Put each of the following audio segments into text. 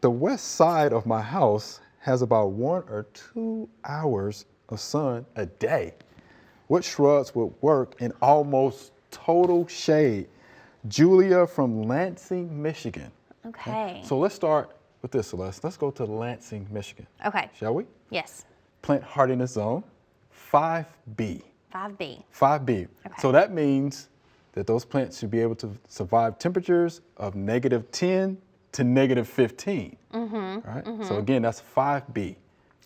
The west side of my house has about 1 or 2 hours of sun a day. What shrubs would work in almost total shade? Julia from Lansing, Michigan. Okay. So let's start with this, Celeste. Let's go to Lansing, Michigan. Okay. Shall we? Yes. Plant hardiness zone 5B. 5B. 5B. Okay. So that means that those plants should be able to survive temperatures of -10 to -15. Right? So again, that's 5B.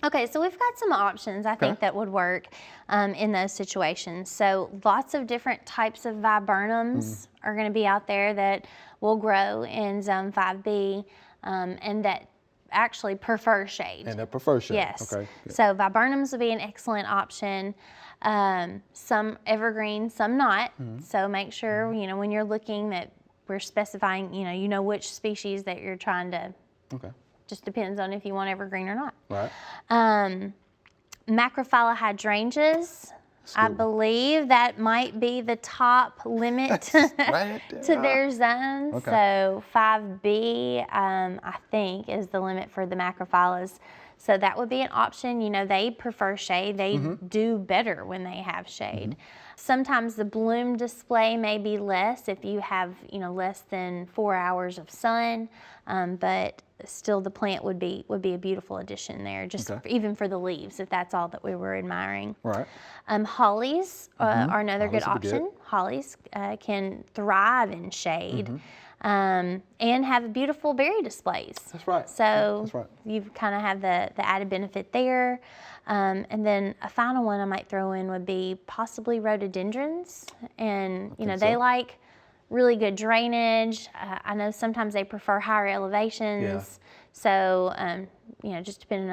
Okay, so we've got some options I think that would work in those situations. So lots of different types of viburnums are going to be out there that will grow in zone 5B and that actually prefer shade. And that prefer shade. Yes. Okay. So viburnums would be an excellent option. Some evergreen, some not. So make sure, you know, when you're looking that we're specifying, you know which species that you're trying to. Okay. Just depends on if you want evergreen or not. Right. Macrophylla hydrangeas, I believe that might be the top limit Right to their zone. Okay. So 5B, I think, is the limit for the macrophyllas. So that would be an option. You know, they prefer shade. They do better when they have shade. Sometimes the bloom display may be less if you have, you know, less than 4 hours of sun, but still the plant would be a beautiful addition there, just even for the leaves, if that's all that we were admiring. Right. Hollies are another good Hollies would be option. Hollies can thrive in shade. And have beautiful berry displays. That's right. So That's right. you kind of have the added benefit there. And then a final one I might throw in would be possibly rhododendrons. And, you know, they like really good drainage. I know sometimes they prefer higher elevations. Yeah. So, you know, just depending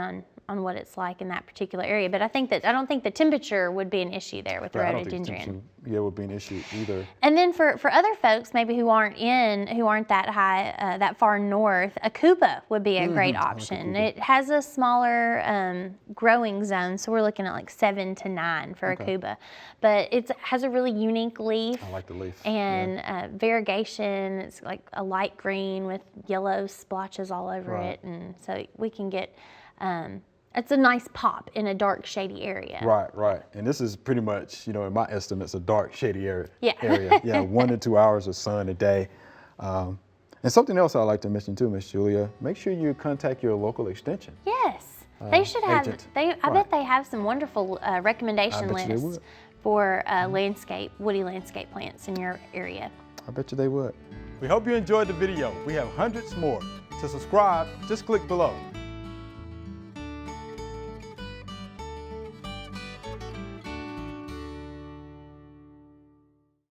on what it's like in that particular area. But I don't think the temperature would be an issue there with the Right, I don't think rhododendron. temperature, would be an issue either. And then for other folks maybe who aren't that high, that far north, Aucuba would be a great option. It has a smaller growing zone, so we're looking at like 7 to 9 for Aucuba. But it has a really unique leaf. I like the leaf. And variegation, it's like a light green with yellow splotches all over it. And so we can get, it's a nice pop in a dark, shady area. Right, right. And this is pretty much, you know, in my estimates, a dark, shady area. Yeah. Yeah, 1 to 2 hours of sun a day. And something else I'd like to mention too, Miss Julia, make sure you contact your local extension. Yes, they should have, agent. I bet they have some wonderful recommendation bet you they lists would. for woody landscape plants in your area. I bet you they would. We hope you enjoyed the video. We have hundreds more. To subscribe, just click below.